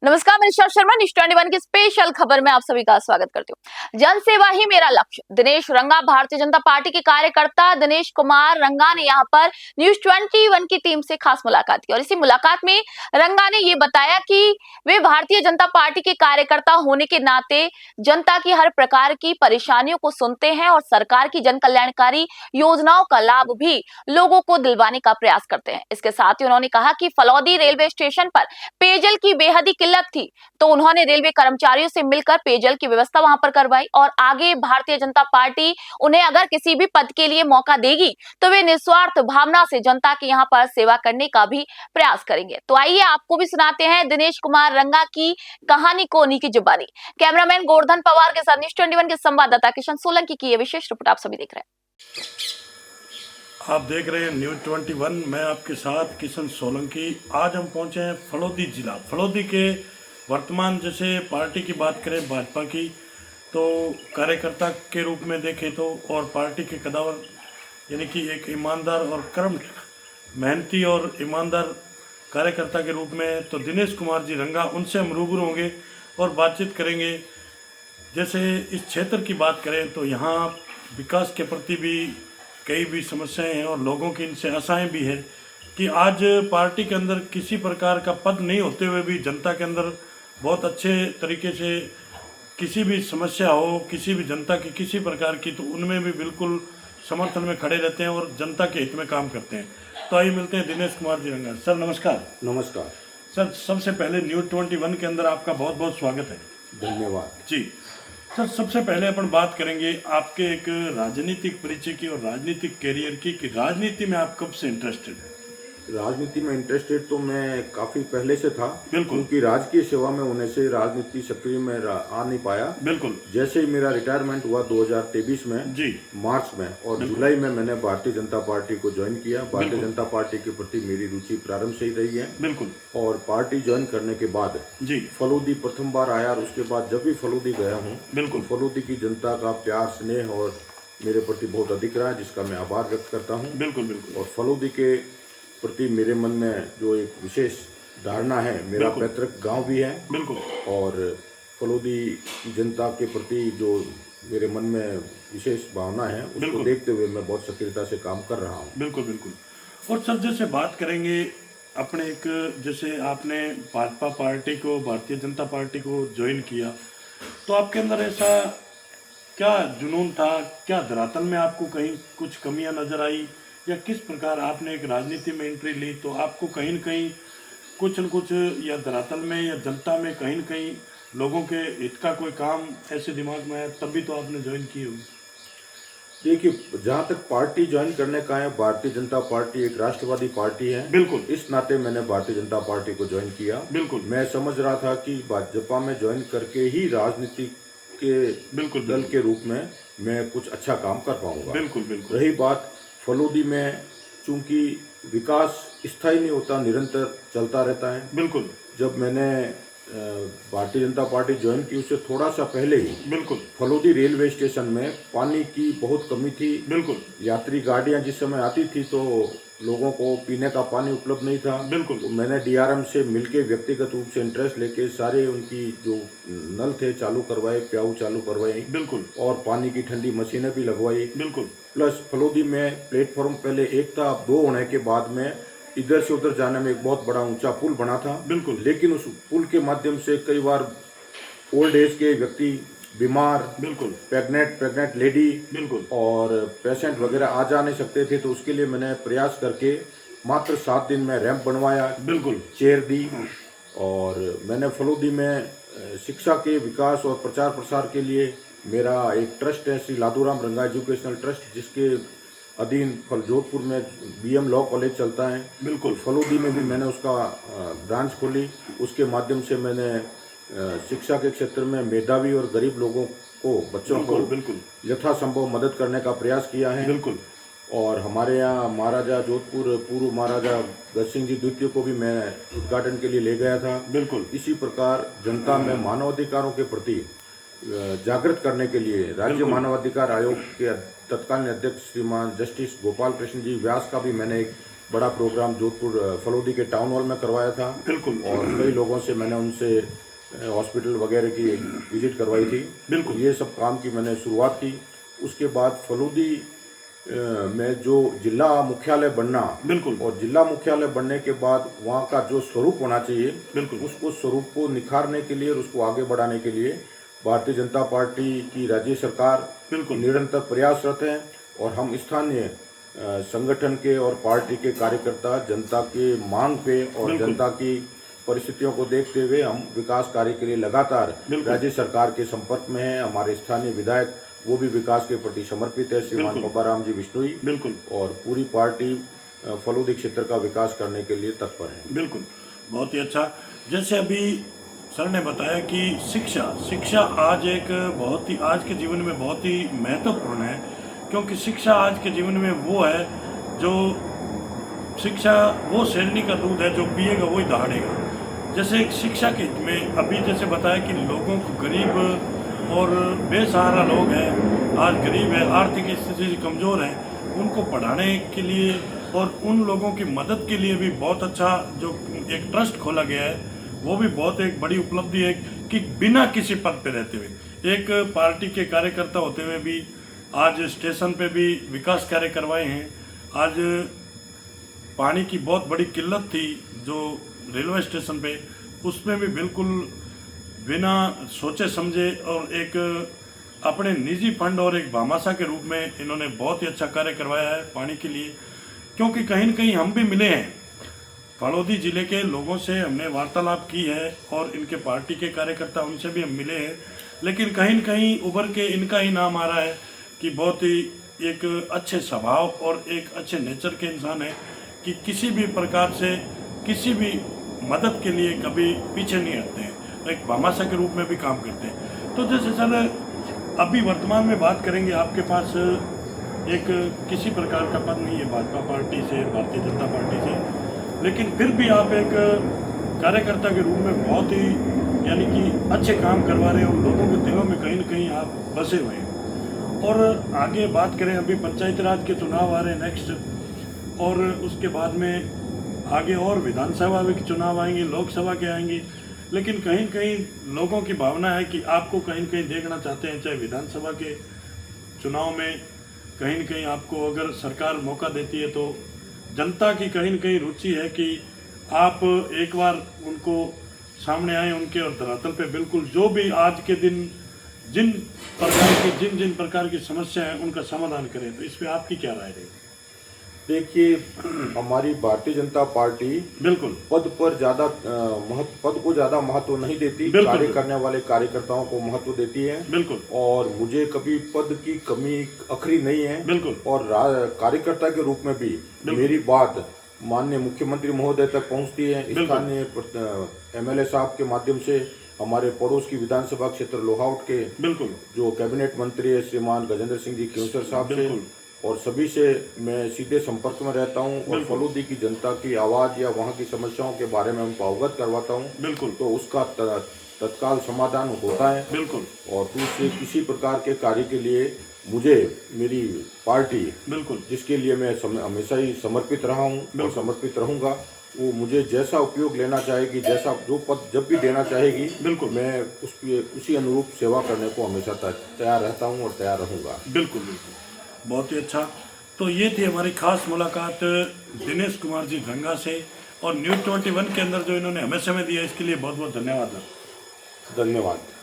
नमस्कार, मैं निशा शर्मा न्यूज़ 21 की स्पेशल खबर में आप सभी का स्वागत करती हूँ। जन सेवा ही मेरा लक्ष्य। दिनेश रंगा भारतीय जनता पार्टी के कार्यकर्ता दिनेश कुमार रंगा ने यहां पर न्यूज़ 21 की टीम से खास मुलाकात की और इसी मुलाकात में रंगा ने ये बताया कि वे भारतीय जनता पार्टी के कार्यकर्ता होने के नाते जनता की हर प्रकार की परेशानियों को सुनते हैं और सरकार की जन कल्याणकारी योजनाओं का लाभ भी लोगों को दिलवाने का प्रयास करते हैं। इसके साथ ही उन्होंने कहा कि फलौदी रेलवे स्टेशन पर पेयजल की बेहद ही किल्लत थी, तो उन्होंने रेलवे कर्मचारियों से मिलकर पेयजल की व्यवस्था वहां पर करवाई और आगे भारतीय जनता पार्टी उन्हें अगर किसी भी पद के लिए मौका देगी तो वे निस्वार्थ भावना से जनता के यहाँ पर सेवा करने का भी प्रयास करेंगे। तो आइए आपको भी सुनाते हैं दिनेश कुमार रंगा की कहानी को उन्हीं की जुबानी। कैमरामैन गोवर्धन पवार के साथ न्यूज़ 21 के संवाददाता किशन सोलंकी की ये विशेष रिपोर्ट आप सभी देख रहे हैं। आप देख रहे हैं न्यूज़ 21। मैं आपके साथ किशन सोलंकी। आज हम पहुंचे हैं फलौदी जिला। फलौदी के वर्तमान जैसे पार्टी की बात करें भाजपा की, तो कार्यकर्ता के रूप में देखें तो और पार्टी के कदावर यानी कि एक ईमानदार और कर्म मेहनती और ईमानदार कार्यकर्ता के रूप में तो दिनेश कुमार जी रंगा, उनसे हम रूबरू होंगे और बातचीत करेंगे। जैसे इस क्षेत्र की बात करें तो यहाँ विकास के प्रति भी कई भी समस्याएं हैं और लोगों की इनसे आशाएं भी है कि आज पार्टी के अंदर किसी प्रकार का पद नहीं होते हुए भी जनता के अंदर बहुत अच्छे तरीके से किसी भी समस्या हो, किसी भी जनता की किसी प्रकार की, तो उनमें भी बिल्कुल समर्थन में खड़े रहते हैं और जनता के हित में काम करते हैं। तो आइए मिलते हैं दिनेश कुमार जी रंगा। सर नमस्कार। नमस्कार सर, सबसे पहले न्यूज़ 21 के अंदर आपका बहुत बहुत स्वागत है। धन्यवाद जी सर, सबसे पहले अपन बात करेंगे आपके एक राजनीतिक परिचय की और राजनीतिक कैरियर की कि राजनीति में आप कब से इंटरेस्टेड हैं? राजनीति में इंटरेस्टेड तो मैं काफ़ी पहले से था, बिल्कुल। क्योंकि राजकीय सेवा में होने से राजनीति सक्रिय में आ नहीं पाया। बिल्कुल। जैसे ही मेरा रिटायरमेंट हुआ 2023 में जी मार्च में और जुलाई में मैंने भारतीय जनता पार्टी को ज्वाइन किया। भारतीय जनता पार्टी के प्रति मेरी रुचि प्रारंभ से ही रही है। बिल्कुल। और पार्टी ज्वाइन करने के बाद जी फलौदी प्रथम बार आया और उसके बाद जब भी फलौदी गया हूँ, बिल्कुल, फलौदी की जनता का प्यार स्नेह और मेरे प्रति बहुत अधिक रहा है, जिसका मैं आभार व्यक्त करता हूँ। बिल्कुल बिल्कुल। और फलौदी के प्रति मेरे मन में जो एक विशेष धारणा है, मेरा बिल्कुल। पैतृक गांव भी है बिल्कुल। और फलौदी जनता के प्रति जो मेरे मन में विशेष भावना है, उसको बिल्कुल। देखते हुए मैं बहुत सक्रियता से काम कर रहा हूँ। बिल्कुल बिल्कुल। और सर, जैसे बात करेंगे अपने एक, जैसे आपने भाजपा पार्टी को, भारतीय जनता पार्टी को ज्वाइन किया, तो आपके अंदर ऐसा क्या जुनून था, क्या धरातल में आपको कहीं कुछ कमियां नजर आई, या किस प्रकार आपने एक राजनीति में एंट्री ली तो आपको कहीं न कहीं कुछ न कुछ या धरातल में या जनता में कहीं न कहीं लोगों के हित का कोई काम ऐसे दिमाग में आया, तभी तो आपने ज्वाइन की होगी? देखिए, जहाँ तक पार्टी ज्वाइन करने का है, भारतीय जनता पार्टी एक राष्ट्रवादी पार्टी है। बिल्कुल। इस नाते मैंने भारतीय जनता पार्टी को ज्वाइन किया। बिल्कुल। मैं समझ रहा था कि भाजपा में ज्वाइन करके ही राजनीति के बिल्कुल दल के रूप में मैं कुछ अच्छा काम कर पाऊंगा। बिल्कुल बिल्कुल। रही बात फलौदी में, चूंकि विकास स्थायी नहीं होता, निरंतर चलता रहता है। बिल्कुल। जब मैंने भारतीय जनता पार्टी ज्वाइन की, उससे थोड़ा सा पहले ही बिल्कुल। फलौदी रेलवे स्टेशन में पानी की बहुत कमी थी। बिल्कुल। यात्री गाड़ियां जिस समय आती थी तो लोगों को पीने का पानी उपलब्ध नहीं था। बिल्कुल। तो मैंने डीआरएम से मिलके व्यक्तिगत रूप से इंटरेस्ट लेके सारे उनकी जो नल थे चालू करवाए, प्याऊ चालू करवाए। बिल्कुल। और पानी की ठंडी मशीनें भी लगवाई। बिल्कुल। प्लस फलौदी में प्लेटफॉर्म पहले एक था, अब 2 होने के बाद में इधर से उधर जाने में एक बहुत बड़ा ऊंचा पुल बना था। बिल्कुल। लेकिन उस पुल के माध्यम से कई बार ओल्ड एज के व्यक्ति, बीमार, बिल्कुल, प्रेग्नेंट लेडी, बिल्कुल, और पेशेंट वगैरह आ जा नहीं सकते थे। तो उसके लिए मैंने प्रयास करके मात्र 7 दिन में रैंप बनवाया। बिल्कुल, चेयर दी। और मैंने फलौदी में शिक्षा के विकास और प्रचार प्रसार के लिए मेरा एक ट्रस्ट है, श्री लादूराम रंगा एजुकेशनल ट्रस्ट, जिसके अधीन जोधपुर में बीएम लॉ कॉलेज चलता है। बिल्कुल। फलौदी में भी मैंने उसका ब्रांच खोली। उसके माध्यम से मैंने शिक्षा के क्षेत्र में मेधावी और गरीब लोगों को, बच्चों को बिल्कुल यथासंभव मदद करने का प्रयास किया है। बिल्कुल। और हमारे यहाँ महाराजा जोधपुर पूर्व महाराजा गज सिंह जी द्वितीय को भी मैं उद्घाटन के लिए ले गया था। बिल्कुल। इसी प्रकार जनता में मानवाधिकारों के प्रति जागृत करने के लिए राज्य मानवाधिकार आयोग के तत्कालीन अध्यक्ष श्रीमान जस्टिस गोपाल कृष्ण जी व्यास का भी मैंने एक बड़ा प्रोग्राम जोधपुर फलोदी के टाउन हॉल में करवाया था। बिल्कुल। और कई लोगों से मैंने उनसे हॉस्पिटल वगैरह की विजिट करवाई थी। बिल्कुल। ये सब काम की मैंने शुरुआत की। उसके बाद फलोदी में जो जिला मुख्यालय बनना, बिल्कुल, और जिला मुख्यालय बनने के बाद वहाँ का जो स्वरूप होना चाहिए, बिल्कुल, उसको स्वरूप को निखारने के लिए और उसको आगे बढ़ाने के लिए भारतीय जनता पार्टी की राज्य सरकार बिल्कुल, निरंतर प्रयासरत है। और हम स्थानीय संगठन के और पार्टी के कार्यकर्ता जनता के मांग पे और बिल्कुल। जनता की परिस्थितियों को देखते हुए हम विकास कार्य के लिए लगातार बिल्कुल। राज्य सरकार के संपर्क में हैं। हमारे स्थानीय विधायक वो भी विकास के प्रति समर्पित है, श्रीमान बिल्कुल। पब्बाराम जी बिश्नोई। बिल्कुल। और पूरी पार्टी फलोदी क्षेत्र का विकास करने के लिए तत्पर है। बिल्कुल, बहुत ही अच्छा। जैसे अभी सर ने बताया कि शिक्षा आज आज के जीवन में बहुत ही महत्वपूर्ण है, क्योंकि शिक्षा आज के जीवन में वो है जो शिक्षा वो शेरनी का दूध है, जो पिएगा वही दहाड़ेगा। जैसे शिक्षा के हित में अभी जैसे बताया कि लोगों को, गरीब और बेसहारा लोग हैं, आज गरीब है, आर्थिक स्थिति से कमज़ोर है, उनको पढ़ाने के लिए और उन लोगों की मदद के लिए भी बहुत अच्छा जो एक ट्रस्ट खोला गया है, वो भी बहुत एक बड़ी उपलब्धि है कि बिना किसी पद पे रहते हुए, एक पार्टी के कार्यकर्ता होते हुए भी आज स्टेशन पे भी विकास कार्य करवाए हैं। आज पानी की बहुत बड़ी किल्लत थी जो रेलवे स्टेशन पे, उसमें भी बिल्कुल बिना सोचे समझे और एक अपने निजी फंड और एक भामाशाह के रूप में इन्होंने बहुत ही अच्छा कार्य करवाया है पानी के लिए। क्योंकि कहीं न कहीं हम भी मिले हैं, फलोदी जिले के लोगों से हमने वार्तालाप की है और इनके पार्टी के कार्यकर्ता उनसे भी हम मिले हैं, लेकिन कहीं न कहीं उभर के इनका ही नाम आ रहा है कि बहुत ही एक अच्छे स्वभाव और एक अच्छे नेचर के इंसान है, कि किसी भी प्रकार से किसी भी मदद के लिए कभी पीछे नहीं हटते हैं, एक भामाशाह के रूप में भी काम करते हैं। तो जैसे सर अभी वर्तमान में बात करेंगे, आपके पास एक किसी प्रकार का पद नहीं है भाजपा पार्टी से, भारतीय जनता पार्टी से, लेकिन फिर भी आप एक कार्यकर्ता के रूप में बहुत ही यानी कि अच्छे काम करवा रहे हो, लोगों के दिलों में कहीं न कहीं आप बसे हुए हैं। और आगे बात करें, अभी पंचायती राज के चुनाव आ रहे हैं नेक्स्ट, और उसके बाद में आगे और विधानसभा के चुनाव आएंगे, लोकसभा के आएंगे, लेकिन कहीं न कहीं लोगों की भावना है कि आपको कहीं न कहीं देखना चाहते हैं, चाहे विधानसभा के चुनाव में कहीं न कहीं आपको अगर सरकार मौका देती है, तो जनता की कहीं न कहीं रुचि है कि आप एक बार उनको सामने आए, उनके और धरातल पे बिल्कुल जो भी आज के दिन जिन प्रकार की समस्या है उनका समाधान करें। तो इस पर आपकी क्या राय रहेगी? देखिए, हमारी भारतीय जनता पार्टी बिल्कुल पद पर ज्यादा पद को ज्यादा महत्व नहीं देती, कार्य करने वाले कार्यकर्ताओं को महत्व देती है। बिल्कुल। और मुझे कभी पद की कमी अखरी नहीं है। बिल्कुल। और कार्यकर्ता के रूप में भी मेरी बात माननीय मुख्यमंत्री महोदय तक पहुंचती है। स्थानीय MLA साहब के माध्यम से हमारे पड़ोस की विधानसभा क्षेत्र लोहाउट के बिल्कुल जो कैबिनेट मंत्री है श्रीमान गजेंद्र सिंह जी केवसर साहब से और सभी से मैं सीधे संपर्क में रहता हूं और फलोदी की जनता की आवाज़ या वहां की समस्याओं के बारे में उनको अवगत करवाता हूं। बिल्कुल। तो उसका तत्काल समाधान होता है। बिल्कुल। और दूसरे किसी प्रकार के कार्य के लिए मुझे मेरी पार्टी बिल्कुल जिसके लिए मैं हमेशा ही समर्पित रहा हूं और समर्पित रहूंगा, वो मुझे जैसा उपयोग लेना चाहेगी, जैसा जो पद जब भी देना चाहेगी, बिल्कुल मैं उसी अनुरूप सेवा करने को हमेशा तैयार रहता हूं और तैयार रहूंगा। बिल्कुल बिल्कुल, बहुत ही अच्छा। तो ये थी हमारी खास मुलाकात दिनेश कुमार जी रंगा से, और न्यूज़ 21 के अंदर जो इन्होंने हमें समय दिया इसके लिए बहुत बहुत धन्यवाद। धन्यवाद।